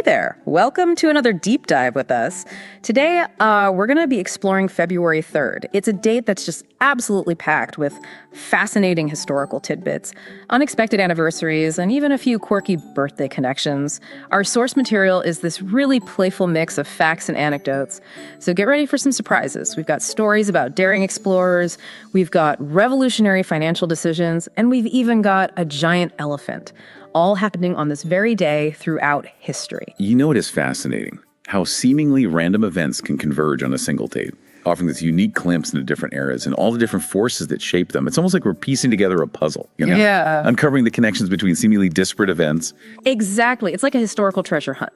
Hey there! Welcome to another deep dive with us. Today, we're going to be exploring February 3rd. It's a date that's just absolutely packed with fascinating historical tidbits, unexpected anniversaries, and even a few quirky birthday connections. Our source material is this really playful mix of facts and anecdotes, so get ready for some surprises. We've got stories about daring explorers, we've got revolutionary financial decisions, and we've even got a giant elephant, all happening on this very day throughout history. You know, it is fascinating how seemingly random events can converge on a single date, offering this unique glimpse into different eras and all the different forces that shape them. It's almost like we're piecing together a puzzle, Yeah. uncovering the connections between seemingly disparate events. Exactly. It's like a historical treasure hunt.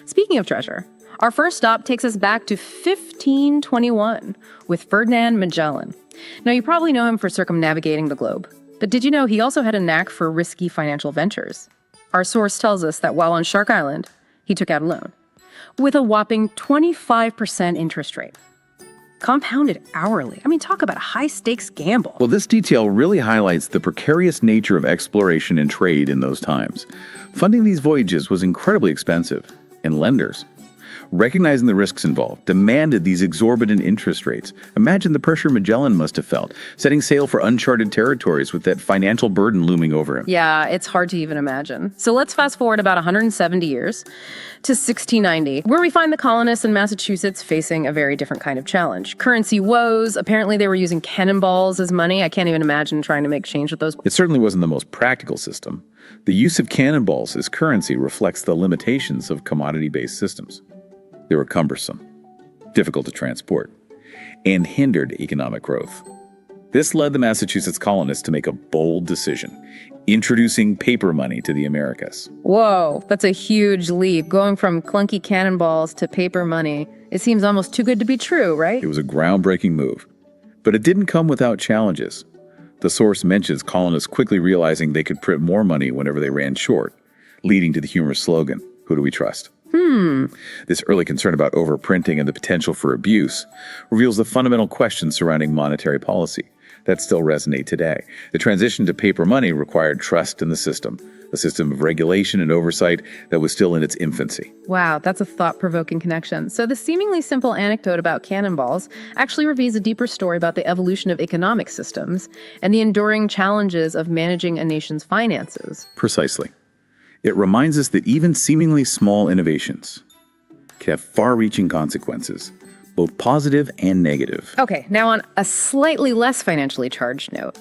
Speaking of treasure, our first stop takes us back to 1521 with Ferdinand Magellan. Now, you probably know him for circumnavigating the globe. But did you know he also had a knack for risky financial ventures? Our source tells us that while on Shark Island, he took out a loan with a whopping 25% interest rate, compounded hourly. I mean, talk about a high-stakes gamble. Well, this detail really highlights the precarious nature of exploration and trade in those times. Funding these voyages was incredibly expensive, and lenders, recognizing the risks involved, demanded these exorbitant interest rates. Imagine the pressure Magellan must have felt, setting sail for uncharted territories with that financial burden looming over him. Yeah, it's hard to even imagine. So let's fast forward about 170 years to 1690, where we find the colonists in Massachusetts facing a very different kind of challenge. Currency woes. Apparently they were using cannonballs as money. I can't even imagine trying to make change with those. It certainly wasn't the most practical system. The use of cannonballs as currency reflects the limitations of commodity-based systems. They were cumbersome, difficult to transport, and hindered economic growth. This led the Massachusetts colonists to make a bold decision, introducing paper money to the Americas. Whoa, that's a huge leap. Going from clunky cannonballs to paper money. It seems almost too good to be true, right? It was a groundbreaking move, but it didn't come without challenges. The source mentions colonists quickly realizing they could print more money whenever they ran short, leading to the humorous slogan, "Who do we trust?" This early concern about overprinting and the potential for abuse reveals the fundamental questions surrounding monetary policy that still resonate today. The transition to paper money required trust in the system, a system of regulation and oversight that was still in its infancy. Wow, that's a thought-provoking connection. So the seemingly simple anecdote about cannonballs actually reveals a deeper story about the evolution of economic systems and the enduring challenges of managing a nation's finances. Precisely. It reminds us that even seemingly small innovations can have far-reaching consequences, both positive and negative. Okay, now on a slightly less financially charged note,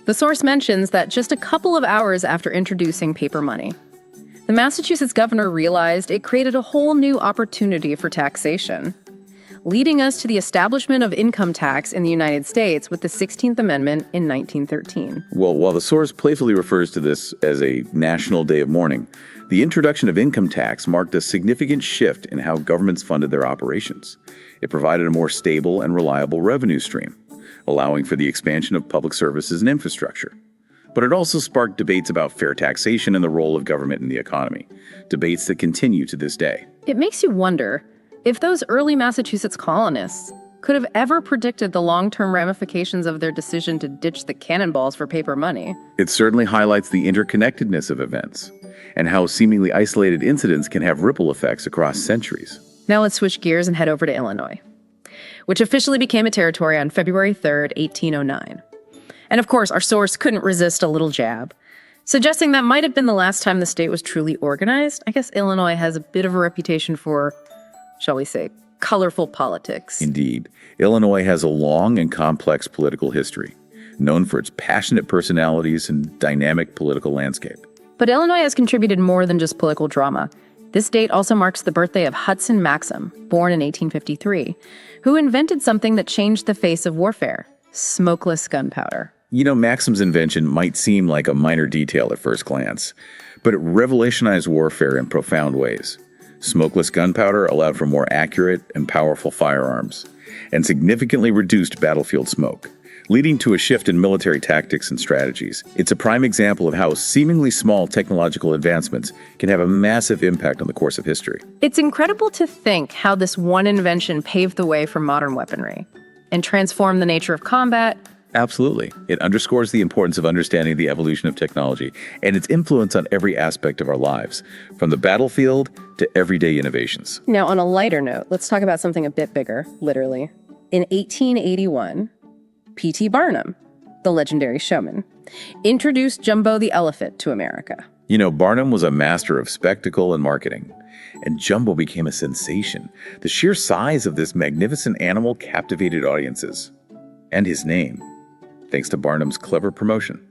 the source mentions that just a couple of hours after introducing paper money, the Massachusetts governor realized it created a whole new opportunity for taxation, leading us to the establishment of income tax in the United States with the 16th Amendment in 1913. Well, while the source playfully refers to this as a national day of mourning, the introduction of income tax marked a significant shift in how governments funded their operations. It provided a more stable and reliable revenue stream, allowing for the expansion of public services and infrastructure. But it also sparked debates about fair taxation and the role of government in the economy, debates that continue to this day. It makes you wonder if those early Massachusetts colonists could have ever predicted the long-term ramifications of their decision to ditch the cannonballs for paper money. It certainly highlights the interconnectedness of events and how seemingly isolated incidents can have ripple effects across centuries. Now let's switch gears and head over to Illinois, which officially became a territory on February 3rd, 1809. And of course, our source couldn't resist a little jab, suggesting that might have been the last time the state was truly organized. I guess Illinois has a bit of a reputation for, shall we say, colorful politics. Indeed, Illinois has a long and complex political history, known for its passionate personalities and dynamic political landscape. But Illinois has contributed more than just political drama. This date also marks the birthday of Hudson Maxim, born in 1853, who invented something that changed the face of warfare: smokeless gunpowder. You know, Maxim's invention might seem like a minor detail at first glance, but it revolutionized warfare in profound ways. Smokeless gunpowder allowed for more accurate and powerful firearms, and significantly reduced battlefield smoke, leading to a shift in military tactics and strategies. It's a prime example of how seemingly small technological advancements can have a massive impact on the course of history. It's incredible to think how this one invention paved the way for modern weaponry and transformed the nature of combat, Absolutely. It underscores the importance of understanding the evolution of technology and its influence on every aspect of our lives, from the battlefield to everyday innovations. Now, on a lighter note, let's talk about something a bit bigger, literally. In 1881, P.T. Barnum, the legendary showman, introduced Jumbo the elephant to America. You know, Barnum was a master of spectacle and marketing, and Jumbo became a sensation. The sheer size of this magnificent animal captivated audiences. And his name, thanks to Barnum's clever promotion,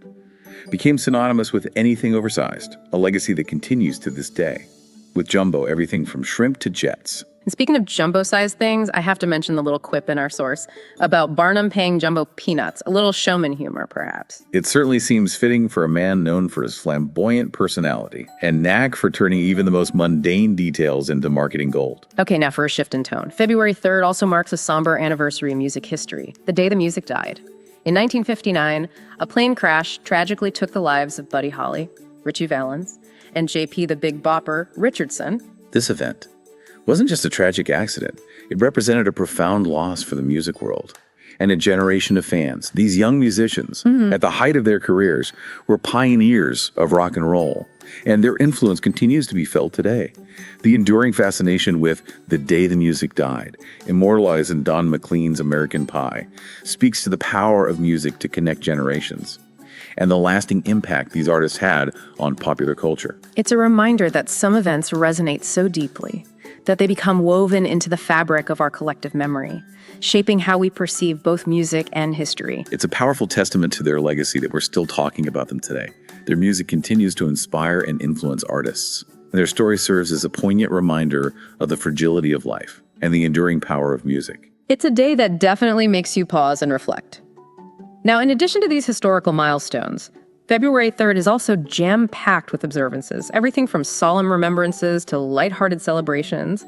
became synonymous with anything oversized, a legacy that continues to this day. With Jumbo, everything from shrimp to jets. And speaking of jumbo-sized things, I have to mention the little quip in our source about Barnum paying Jumbo peanuts, a little showman humor, perhaps. It certainly seems fitting for a man known for his flamboyant personality and knack for turning even the most mundane details into marketing gold. Okay, now for a shift in tone. February 3rd also marks a somber anniversary in music history, the day the music died. In 1959, a plane crash tragically took the lives of Buddy Holly, Ritchie Valens, and J.P. the Big Bopper Richardson. This event wasn't just a tragic accident. It represented a profound loss for the music world and a generation of fans. These young musicians, at the height of their careers, were pioneers of rock and roll, and their influence continues to be felt today. The enduring fascination with The Day the Music Died, immortalized in Don McLean's American Pie, speaks to the power of music to connect generations and the lasting impact these artists had on popular culture. It's a reminder that some events resonate so deeply that they become woven into the fabric of our collective memory, shaping how we perceive both music and history. It's a powerful testament to their legacy that we're still talking about them today. Their music continues to inspire and influence artists. Their story serves as a poignant reminder of the fragility of life and the enduring power of music. It's a day that definitely makes you pause and reflect. Now, in addition to these historical milestones, February 3rd is also jam-packed with observances, everything from solemn remembrances to lighthearted celebrations.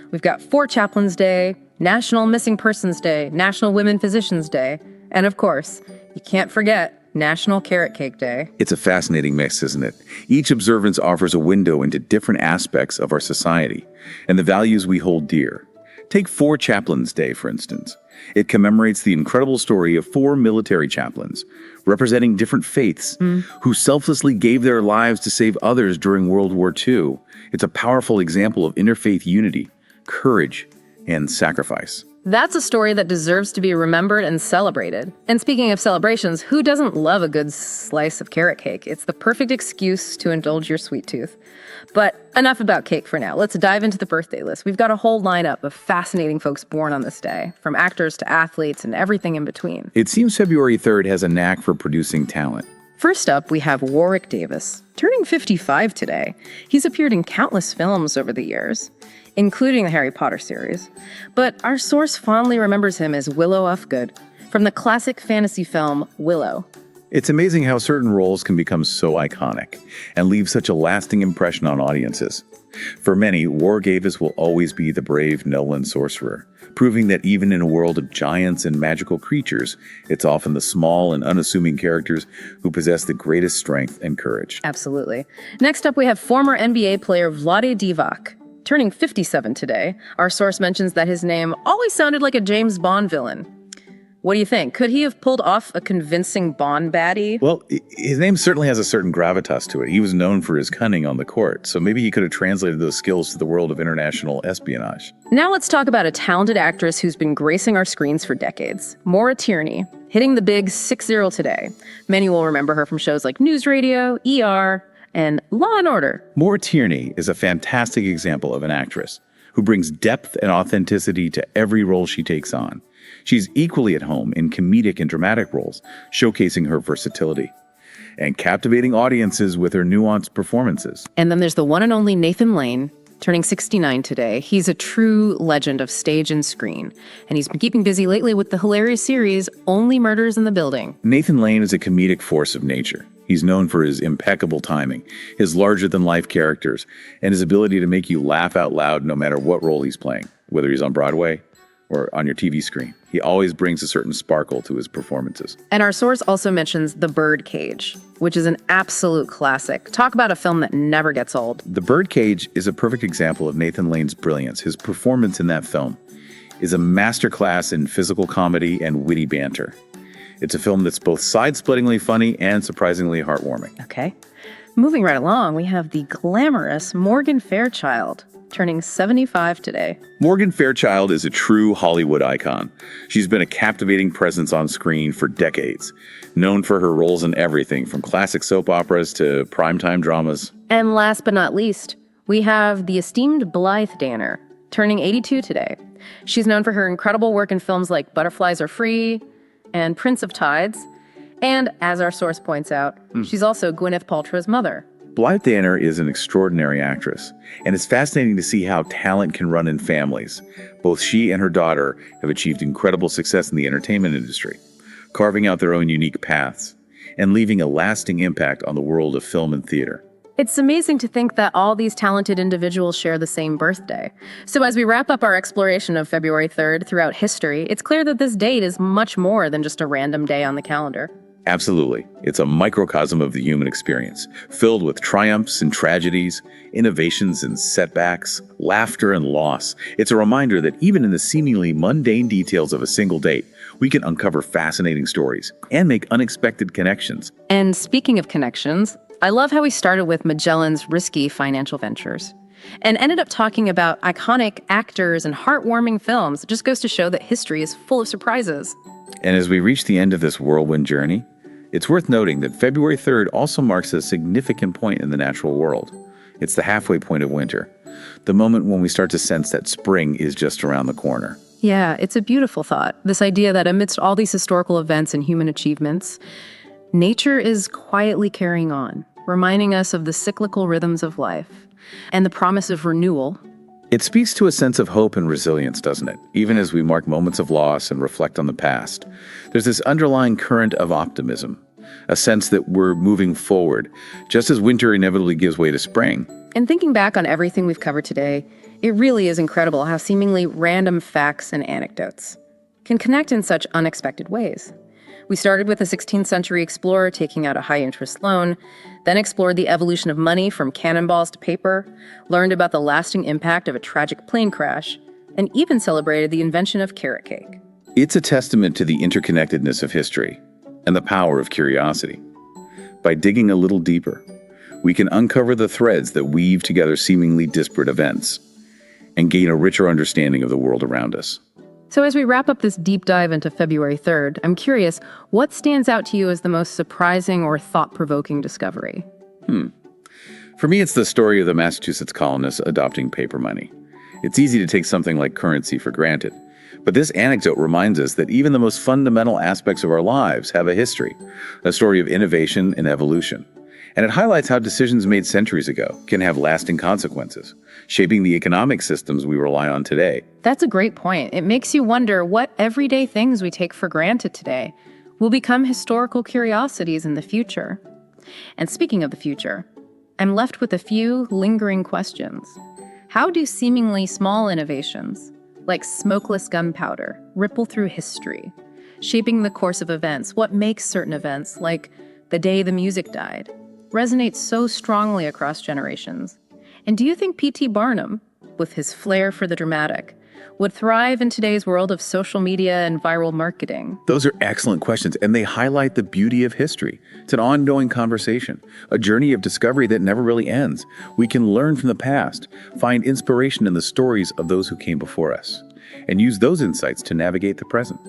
We've got Four Chaplains Day, National Missing Persons Day, National Women Physicians Day, and of course, you can't forget National Carrot Cake Day. It's a fascinating mix, isn't it? Each observance offers a window into different aspects of our society and the values we hold dear. Take Four Chaplains Day, for instance. It commemorates the incredible story of four military chaplains, representing different faiths, who selflessly gave their lives to save others during World War II. It's a powerful example of interfaith unity, courage, and sacrifice. That's a story that deserves to be remembered and celebrated. And speaking of celebrations, who doesn't love a good slice of carrot cake? It's the perfect excuse to indulge your sweet tooth. But enough about cake for now. Let's dive into the birthday list. We've got a whole lineup of fascinating folks born on this day, from actors to athletes and everything in between. It seems February 3rd has a knack for producing talent. First up, we have Warwick Davis, turning 55 today. He's appeared in countless films over the years, including the Harry Potter series. But our source fondly remembers him as Willow Ufgood from the classic fantasy film Willow. It's amazing how certain roles can become so iconic and leave such a lasting impression on audiences. For many, Warwick Davis will always be the brave Nolan sorcerer, proving that even in a world of giants and magical creatures, it's often the small and unassuming characters who possess the greatest strength and courage. Absolutely. Next up, we have former NBA player Vlade Divac, turning 57 today. Our source mentions that his name always sounded like a James Bond villain. What do you think? Could he have pulled off a convincing Bond baddie? Well, his name certainly has a certain gravitas to it. He was known for his cunning on the court, so maybe he could have translated those skills to the world of international espionage. Now let's talk about a talented actress who's been gracing our screens for decades, Maura Tierney, hitting the big 6-0 today. Many will remember her from shows like News Radio, ER, and Law & Order. Maura Tierney is a fantastic example of an actress who brings depth and authenticity to every role she takes on. She's equally at home in comedic and dramatic roles, showcasing her versatility and captivating audiences with her nuanced performances. And then there's the one and only Nathan Lane, turning 69 today. He's a true legend of stage and screen, and he's been keeping busy lately with the hilarious series Only Murders in the Building. Nathan Lane is a comedic force of nature. He's known for his impeccable timing, his larger-than-life characters, and his ability to make you laugh out loud no matter what role he's playing, whether he's on Broadway or on your TV screen. He always brings a certain sparkle to his performances. And our source also mentions The Birdcage, which is an absolute classic. Talk about a film that never gets old. The Birdcage is a perfect example of Nathan Lane's brilliance. His performance in that film is a masterclass in physical comedy and witty banter. It's a film that's both side-splittingly funny and surprisingly heartwarming. Okay. Moving right along, we have the glamorous Morgan Fairchild, turning 75 today. Morgan Fairchild is a true Hollywood icon. She's been a captivating presence on screen for decades, known for her roles in everything from classic soap operas to primetime dramas. And last but not least, we have the esteemed Blythe Danner, turning 82 today. She's known for her incredible work in films like Butterflies Are Free and Prince of Tides. And as our source points out, she's also Gwyneth Paltrow's mother. Blythe Danner is an extraordinary actress, and it's fascinating to see how talent can run in families. Both she and her daughter have achieved incredible success in the entertainment industry, carving out their own unique paths and leaving a lasting impact on the world of film and theater. It's amazing to think that all these talented individuals share the same birthday. So as we wrap up our exploration of February 3rd throughout history, it's clear that this date is much more than just a random day on the calendar. Absolutely. It's a microcosm of the human experience, filled with triumphs and tragedies, innovations and setbacks, laughter and loss. It's a reminder that even in the seemingly mundane details of a single date, we can uncover fascinating stories and make unexpected connections. And speaking of connections, I love how we started with Magellan's risky financial ventures and ended up talking about iconic actors and heartwarming films. It just goes to show that history is full of surprises. And as we reach the end of this whirlwind journey, it's worth noting that February 3rd also marks a significant point in the natural world. It's the halfway point of winter, the moment when we start to sense that spring is just around the corner. Yeah, it's a beautiful thought. This idea that amidst all these historical events and human achievements, nature is quietly carrying on, reminding us of the cyclical rhythms of life and the promise of renewal. It speaks to a sense of hope and resilience, doesn't it? Even as we mark moments of loss and reflect on the past, there's this underlying current of optimism, a sense that we're moving forward, just as winter inevitably gives way to spring. And thinking back on everything we've covered today, it really is incredible how seemingly random facts and anecdotes can connect in such unexpected ways. We started with a 16th century explorer taking out a high-interest loan, then explored the evolution of money from cannonballs to paper, learned about the lasting impact of a tragic plane crash, and even celebrated the invention of carrot cake. It's a testament to the interconnectedness of history and the power of curiosity. By digging a little deeper, we can uncover the threads that weave together seemingly disparate events and gain a richer understanding of the world around us. So as we wrap up this deep dive into February 3rd, I'm curious, what stands out to you as the most surprising or thought-provoking discovery? For me, it's the story of the Massachusetts colonists adopting paper money. It's easy to take something like currency for granted, but this anecdote reminds us that even the most fundamental aspects of our lives have a history, a story of innovation and evolution. And it highlights how decisions made centuries ago can have lasting consequences, shaping the economic systems we rely on today. That's a great point. It makes you wonder what everyday things we take for granted today will become historical curiosities in the future. And speaking of the future, I'm left with a few lingering questions. How do seemingly small innovations, like smokeless gunpowder, ripple through history, shaping the course of events? What makes certain events, like the day the music died, resonate so strongly across generations? And do you think P.T. Barnum, with his flair for the dramatic, would thrive in today's world of social media and viral marketing? Those are excellent questions, and they highlight the beauty of history. It's an ongoing conversation, a journey of discovery that never really ends. We can learn from the past, find inspiration in the stories of those who came before us, and use those insights to navigate the present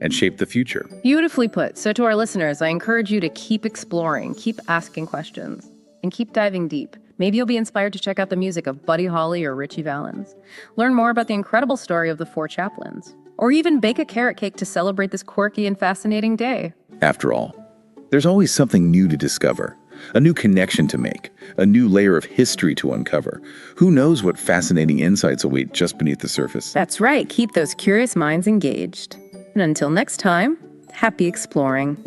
and shape the future. Beautifully put. So to our listeners, I encourage you to keep exploring, keep asking questions, and keep diving deep. Maybe you'll be inspired to check out the music of Buddy Holly or Richie Valens, learn more about the incredible story of the Four Chaplains, or even bake a carrot cake to celebrate this quirky and fascinating day. After all, there's always something new to discover, a new connection to make, a new layer of history to uncover. Who knows what fascinating insights await just beneath the surface? That's right. Keep those curious minds engaged. And until next time, happy exploring.